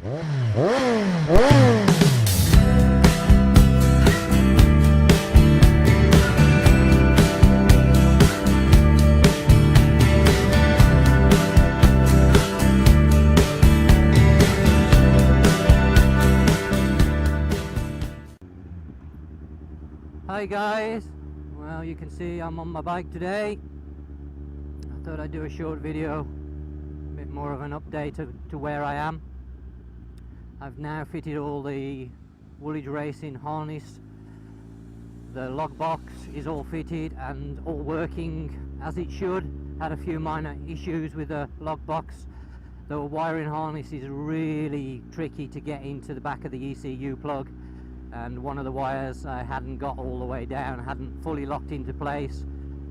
Hi guys, well, you can see I'm on my bike today. I thought I'd do a short video, a bit more of an update to where I am. I've now fitted all the Woolich Racing harness. The log box is all fitted and all working as it should. Had a few minor issues with the log box. The wiring harness is really tricky to get into the back of the ECU plug, and one of the wires I hadn't got all the way down, hadn't fully locked into place,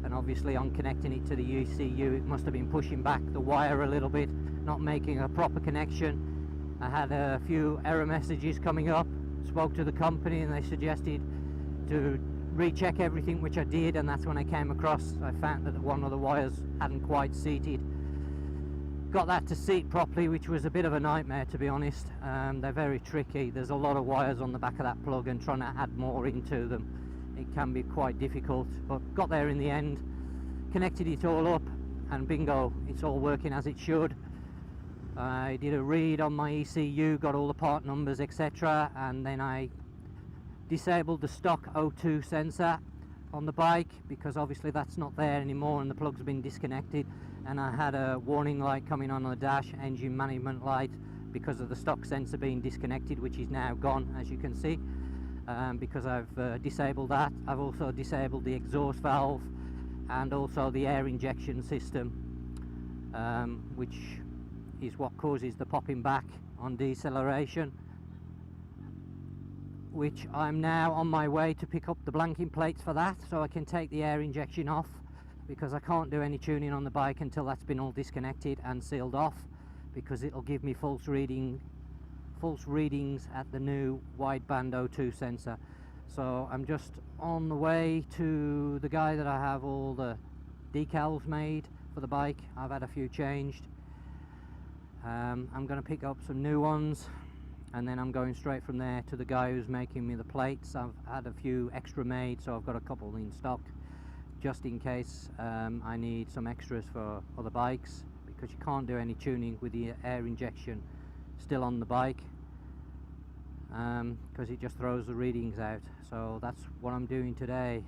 and obviously on connecting it to the ECU it must have been pushing back the wire a little bit, not making a proper connection. I had a few error messages coming up, spoke to the company and they suggested to recheck everything, which I did, and that's when I came across, I found that one of the wires hadn't quite seated. Got that to seat properly, which was a bit of a nightmare, to be honest. They're very tricky. There's a lot of wires on the back of that plug, and trying to add more into them, it can be quite difficult, but got there in the end, connected it all up, and bingo, it's all working as it should. I did a read on my ECU, got all the part numbers, etc., and then I disabled the stock O2 sensor on the bike, because obviously that's not there anymore and the plug's been disconnected, and I had a warning light coming on the dash, engine management light, because of the stock sensor being disconnected, which is now gone, as you can see, because I've disabled that. I've also disabled the exhaust valve and also the air injection system, which is what causes the popping back on deceleration, which I'm now on my way to pick up the blanking plates for that, so I can take the air injection off, because I can't do any tuning on the bike until that's been all disconnected and sealed off, because it'll give me false readings at the new wideband O2 sensor. So I'm just on the way to the guy that I have all the decals made for the bike. I've had a few changed. I'm going to pick up some new ones, and then I'm going straight from there to the guy who's making me the plates. I've had a few extra made, so I've got a couple in stock just in case I need some extras for other bikes, because you can't do any tuning with the air injection still on the bike, because it just throws the readings out. So that's what I'm doing today.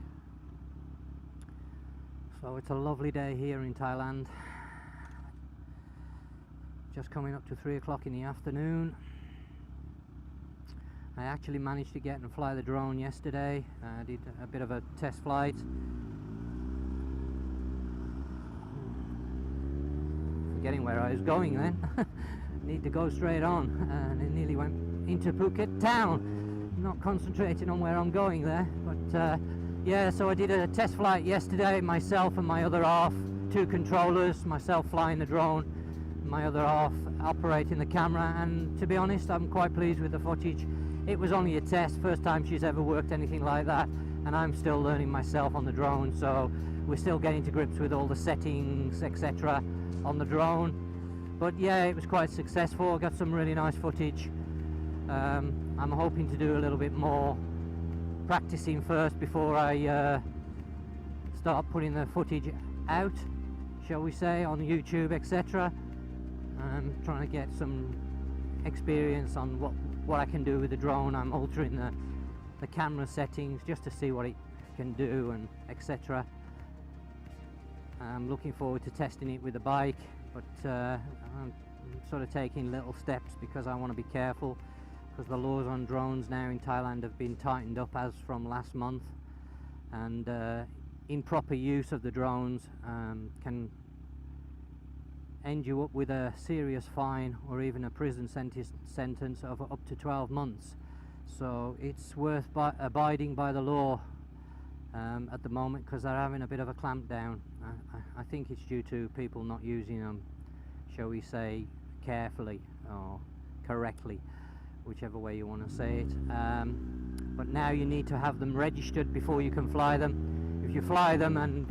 So it's a lovely day here in Thailand, just coming up to 3 o'clock in the afternoon. I actually managed to get and fly the drone yesterday. I did a bit of a test flight. Forgetting where I was going then. Need to go straight on, and it nearly went into Phuket town. Not concentrating on where I'm going there, but yeah, so I did a test flight yesterday, myself and my other half, 2 controllers, myself flying the drone, my other half operating the camera, and to be honest, I'm quite pleased with the footage. It was only a test, first time she's ever worked anything like that, and I'm still learning myself on the drone, so we're still getting to grips with all the settings, etc. on the drone. But yeah, it was quite successful. I got some really nice footage. I'm hoping to do a little bit more practicing first before I start putting the footage out, shall we say, on YouTube, etc. I'm trying to get some experience on what I can do with the drone. I'm altering the camera settings just to see what it can do, and etc. I'm looking forward to testing it with the bike, but I'm sort of taking little steps because I want to be careful, because the laws on drones now in Thailand have been tightened up as from last month, and improper use of the drones can end you up with a serious fine or even a prison sentence of up to 12 months. So it's worth abiding by the law at the moment, because they're having a bit of a clampdown. I think it's due to people not using them, shall we say, carefully or correctly, whichever way you want to say it. But now you need to have them registered before you can fly them. If you fly them and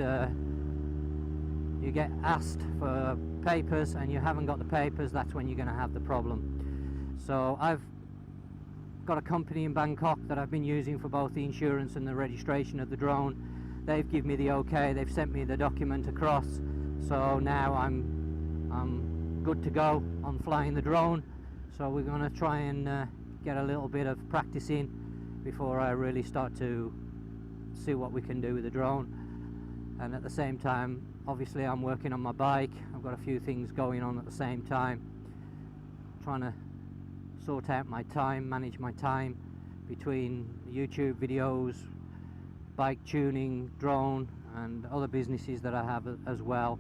you get asked for papers and you haven't got the papers, that's when you're going to have the problem. So I've got a company in Bangkok that I've been using for both the insurance and the registration of the drone. They've given me the okay, they've sent me the document across, so now I'm good to go on flying the drone. So we're going to try and get a little bit of practice in before I really start to see what we can do with the drone. And at the same time, obviously I'm working on my bike. I've got a few things going on at the same time, trying to sort out my time, manage my time between YouTube videos, bike tuning, drone, and other businesses that I have as well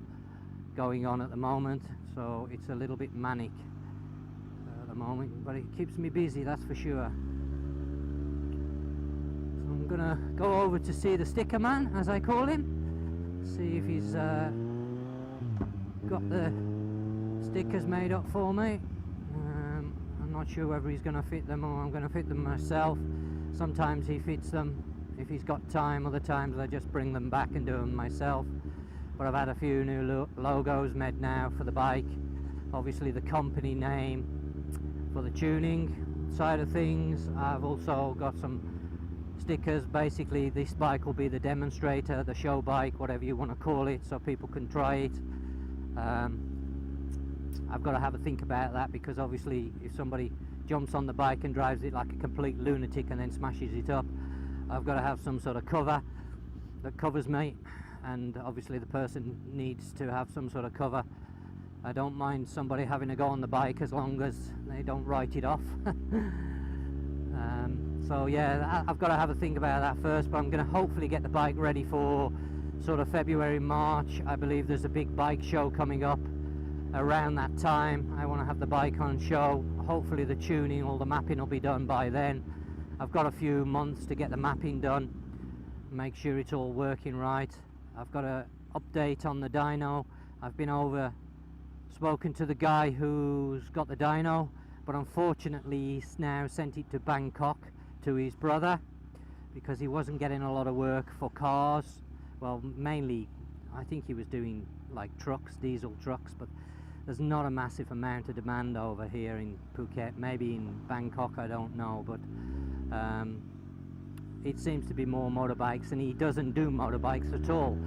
going on at the moment. So it's a little bit manic at the moment, but it keeps me busy, that's for sure. So I'm gonna go over to see the sticker man, as I call him, see if he's got the stickers made up for me. I'm not sure whether he's going to fit them or I'm going to fit them myself. Sometimes he fits them if he's got time, other times I just bring them back and do them myself. But I've had a few new logos made now for the bike. Obviously the company name for the tuning side of things. I've also got some stickers. Basically this bike will be the demonstrator, the show bike, whatever you want to call it, so people can try it. I've got to have a think about that, because obviously if somebody jumps on the bike and drives it like a complete lunatic and then smashes it up, I've got to have some sort of cover that covers me, and obviously the person needs to have some sort of cover. I don't mind somebody having a go on the bike as long as they don't write it off. So yeah, I've got to have a think about that first, but I'm going to hopefully get the bike ready for sort of February, March. I believe there's a big bike show coming up around that time. I want to have the bike on show. Hopefully the tuning, all the mapping will be done by then. I've got a few months to get the mapping done, make sure it's all working right. I've got an update on the dyno. I've been over, spoken to the guy who's got the dyno, but unfortunately he's now sent it to Bangkok to his brother, because he wasn't getting a lot of work for cars. Well, mainly I think he was doing like trucks, diesel trucks, but there's not a massive amount of demand over here in Phuket. Maybe in Bangkok, I don't know, but it seems to be more motorbikes, and he doesn't do motorbikes at all.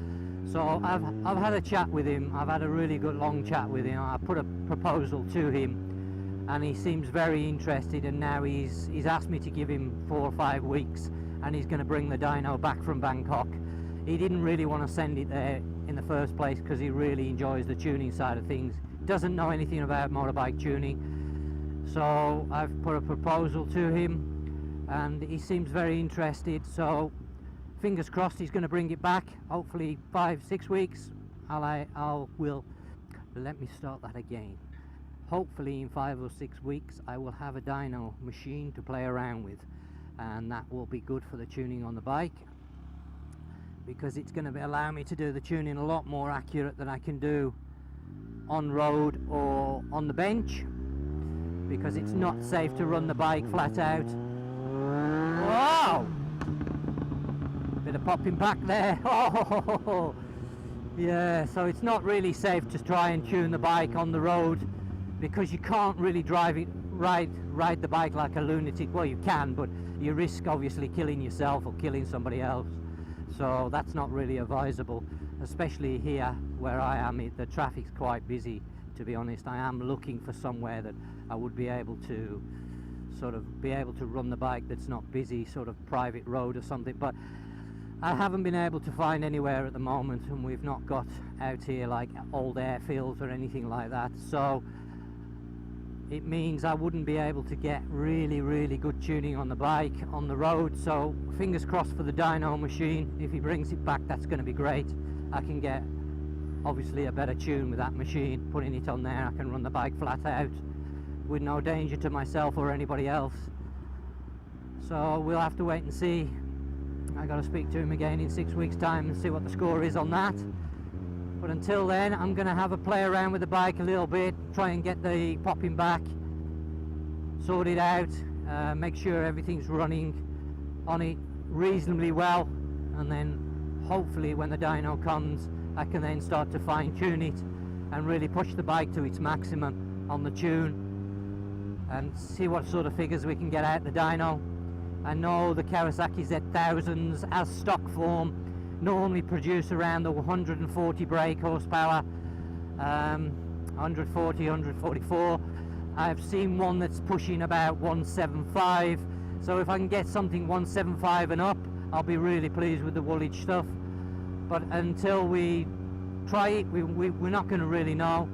So I've had a chat with him. I've had a really good long chat with him. I put a proposal to him, and he seems very interested, and now he's asked me to give him 4 or 5 weeks, and he's going to bring the dyno back from Bangkok. He didn't really want to send it there in the first place because he really enjoys the tuning side of things. Doesn't know anything about motorbike tuning. So I've put a proposal to him, and he seems very interested. So fingers crossed he's going to bring it back. Hopefully 5-6 weeks. Let me start that again. Hopefully in 5 or 6 weeks I will have a dyno machine to play around with, and that will be good for the tuning on the bike, because it's going to allow me to do the tuning a lot more accurate than I can do on road or on the bench, because it's not safe to run the bike flat out. Wow! Bit of popping back there. Oh, yeah, so it's not really safe to try and tune the bike on the road, because you can't really ride the bike like a lunatic. Well, you can, but you risk obviously killing yourself or killing somebody else. So that's not really advisable, especially here where I am. The traffic's quite busy, to be honest. I am looking for somewhere that I would be able to run the bike that's not busy, sort of private road or something, but I haven't been able to find anywhere at the moment, and we've not got out here like old airfields or anything like that. So it means I wouldn't be able to get really good tuning on the bike on the road. So fingers crossed for the dyno machine. If he brings it back, that's going to be great. I can get obviously a better tune with that machine. Putting it on there, I can run the bike flat out with no danger to myself or anybody else. So we'll have to wait and see. I got to speak to him again in 6 weeks time and see what the score is on that. But until then, I'm going to have a play around with the bike a little bit, try and get the popping back sorted out, make sure everything's running on it reasonably well, and then hopefully when the dyno comes I can then start to fine tune it and really push the bike to its maximum on the tune. and see what sort of figures we can get out the dyno. I know the Kawasaki Z1000s as stock form normally produce around the 140 brake horsepower, 140, 144. I've seen one that's pushing about 175, so if I can get something 175 and up, I'll be really pleased with the Woolich stuff. But until we try it, we're not going to really know.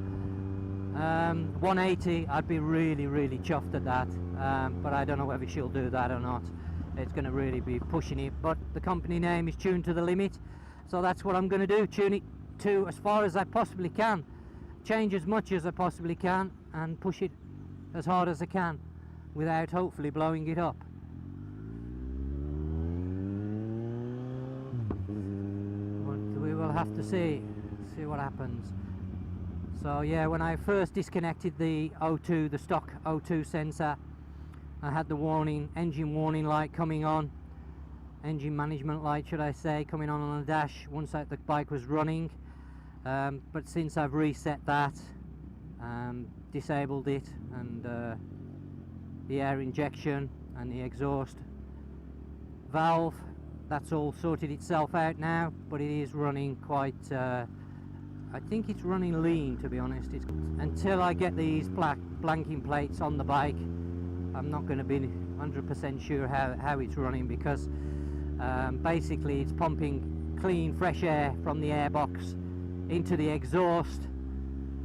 180, I'd be really chuffed at that, but I don't know whether she'll do that or not. It's going to really be pushing it, but the company name is tuned to the limit, so that's what I'm going to do, tune it to as far as I possibly can, change as much as I possibly can, and push it as hard as I can without hopefully blowing it up. But we will have to see what happens. So yeah, when I first disconnected the O2, the stock O2 sensor, I had the warning, engine warning light coming on, engine management light should I say, coming on the dash once the bike was running. But since I've reset that, disabled it, and the air injection and the exhaust valve, that's all sorted itself out now, but it is running quite, I think it's running lean, to be honest. Until I get these blanking plates on the bike, I'm not going to be 100% sure how it's running, because basically it's pumping clean fresh air from the airbox into the exhaust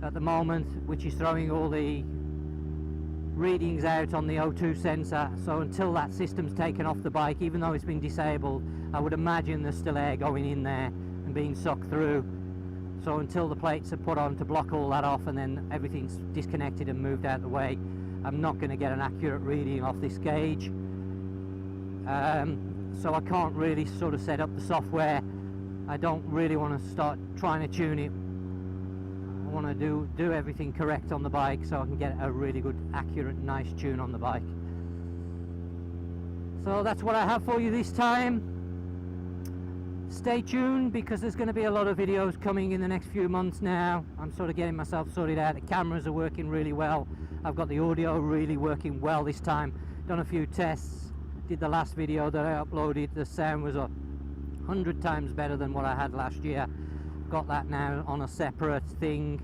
at the moment, which is throwing all the readings out on the O2 sensor. So until that system's taken off the bike, even though it's been disabled, I would imagine there's still air going in there and being sucked through. So until the plates are put on to block all that off and then everything's disconnected and moved out of the way, I'm not going to get an accurate reading off this gauge. So I can't really sort of set up the software. I don't really want to start trying to tune it. I want to do everything correct on the bike so I can get a really good, accurate, nice tune on the bike. So that's what I have for you this time. Stay tuned, because there's going to be a lot of videos coming in the next few months now. I'm sort of getting myself sorted out. The cameras are working really well. I've got the audio really working well this time. Done a few tests. Did the last video that I uploaded. The sound was 100 times better than what I had last year. Got that now on a separate thing,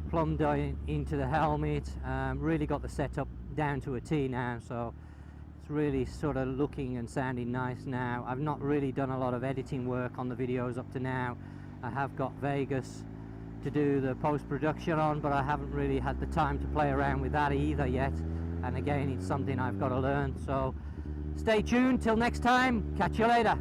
plumbed into the helmet. Really got the setup down to a T now, so it's really sort of looking and sounding nice now. I've not really done a lot of editing work on the videos up to now. I have got Vegas to do the post-production on, but I haven't really had the time to play around with that either yet, and again, it's something I've got to learn. So stay tuned till next time. Catch you later.